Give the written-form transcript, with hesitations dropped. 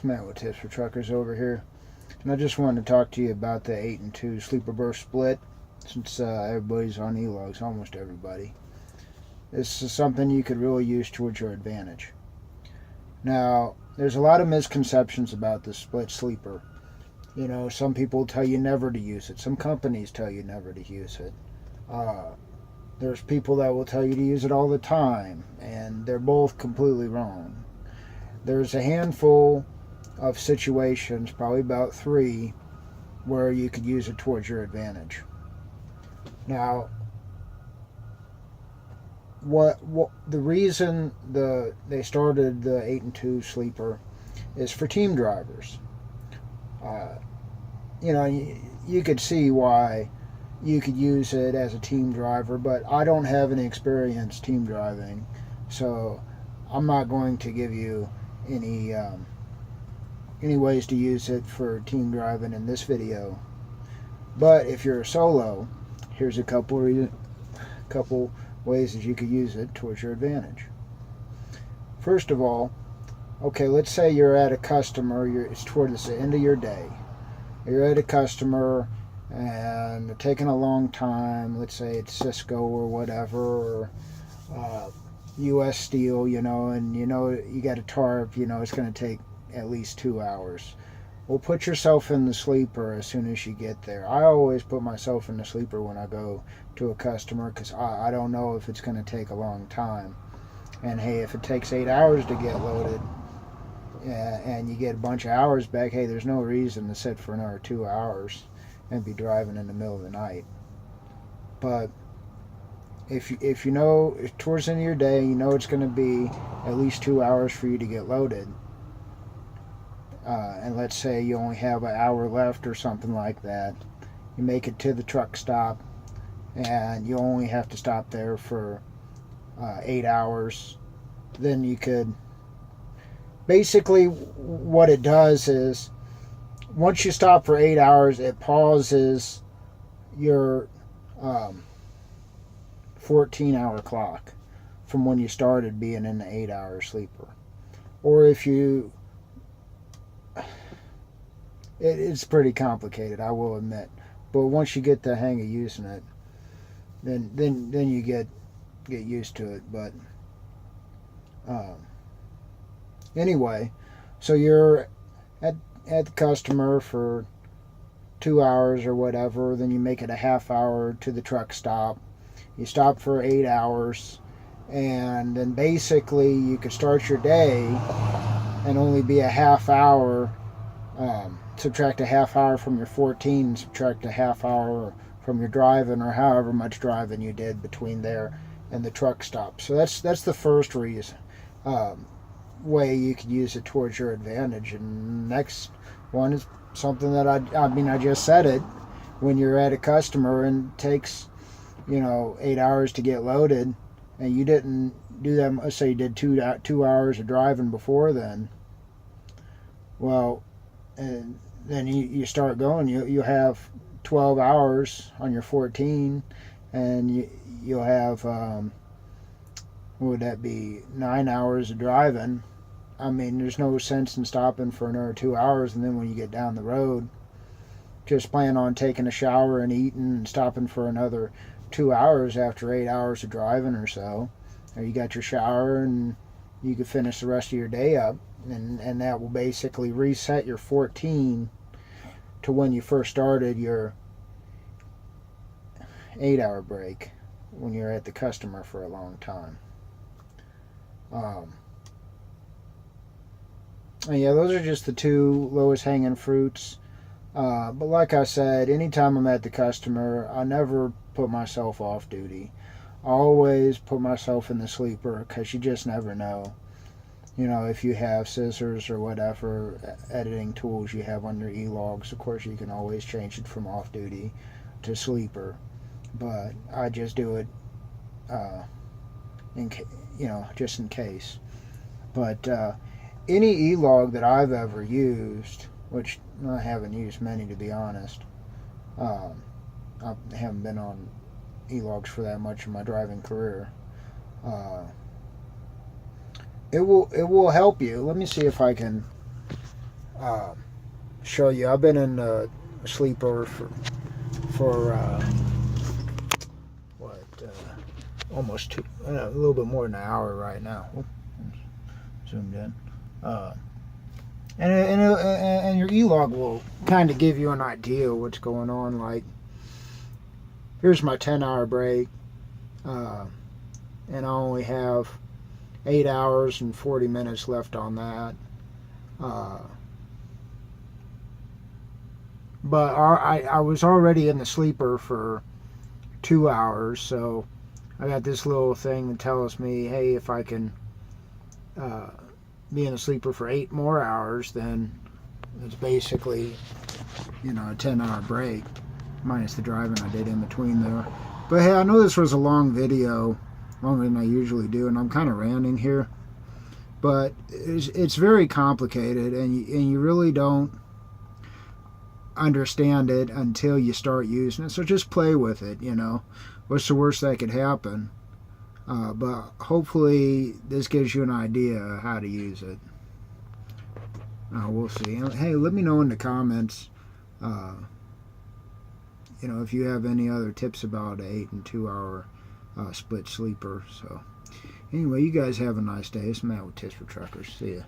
Matt with Tips for Truckers over here, and I just wanted to talk to you about the 8 and 2 sleeper berth split. Since everybody's on E-logs, almost everybody, this is something you could really use towards your advantage. Now, there's a lot of misconceptions about the split sleeper. You know, some people tell you never to use it. Some companies tell you never to use it. There's people that will tell you to use it all the time, and they're both completely wrong. There's a handful of situations, probably about 3, where you could use it towards your advantage. Now, what the reason they started the 8 and 2 sleeper is for team drivers. You know, you could see why you could use it as a team driver, but I don't have any experience team driving, so I'm not going to give you any ways to use it for team driving in this video. But if you're a solo, here's a couple ways that you could use it towards your advantage. First of all, okay, let's say you're at a customer, it's towards the end of your day. You're at a customer and they're taking a long time. Let's say it's Cisco or whatever, or U.S. Steel, you know, and you know you got a tarp, you know it's going to take at least 2 hours. Well, put yourself in the sleeper as soon as you get there. I always put myself in the sleeper when I go to a customer because I don't know if it's going to take a long time. And hey, if it takes 8 hours to get loaded, and you get a bunch of hours back, hey, there's no reason to sit for another 2 hours and be driving in the middle of the night. But if you know towards the end of your day, you know it's going to be at least 2 hours for you to get loaded, and let's say you only have an hour left or something like that, you make it to the truck stop, and you only have to stop there for 8 hours, then you could basically, what it does is once you stop for 8 hours, it pauses your 14-hour clock from when you started being in the 8-hour sleeper. Or if you, it's pretty complicated, I will admit, but once you get the hang of using it, then you get used to it. But anyway, so you're at the customer for 2 hours or whatever, then you make it a half hour to the truck stop. You stop for 8 hours, and then basically you could start your day and only be a half hour, subtract a half hour from your 14, subtract a half hour from your driving, or however much driving you did between there and the truck stop. So that's the first reason, way you could use it towards your advantage. And next one is something that I just said it. When you're at a customer and it takes 8 hours to get loaded, and you didn't do that, let's say you did 2 hours of driving before then, well, and then you start going, you have 12 hours on your 14, and you'll have what would that be, 9 hours of driving. I mean, there's no sense in stopping for another 2 hours, and then when you get down the road, just plan on taking a shower and eating and stopping for another 2 hours after 8 hours of driving or so. Or you got your shower and you can finish the rest of your day up, and that will basically reset your 14 to when you first started your 8-hour break when you're at the customer for a long time. Yeah, those are just the 2 lowest hanging fruits. But like I said, anytime I'm at the customer, I never put myself off duty. I always put myself in the sleeper, because you just never know. If you have scissors or whatever editing tools you have on your E-logs, of course you can always change it from off duty to sleeper. But I just do it, just in case. But any E-log that I've ever used, which I haven't used many to be honest, I haven't been on E-logs for that much in my driving career. It will help you. Let me see if I can show you. I've been in a sleeper for almost a little bit more than an hour right now. Zoomed in. And your E-log will kind of give you an idea of what's going on. Like, here's my 10-hour break, and I only have 8 hours and 40 minutes left on that. But I was already in the sleeper for 2 hours, so I got this little thing that tells me, hey, if I can be in a sleeper for 8 more hours, then it's basically, a 10-hour break, minus the driving I did in between there. But hey, I know this was a long video, longer than I usually do, and I'm kind of ranting here, but it's very complicated, and you really don't understand it until you start using it. So just play with it. What's the worst that could happen? But hopefully this gives you an idea of how to use it. We'll see. Hey, let me know in the comments if you have any other tips about an 8 and 2 hour split sleeper. So anyway, you guys have a nice day. It's Matt with Tips for Truckers. See ya.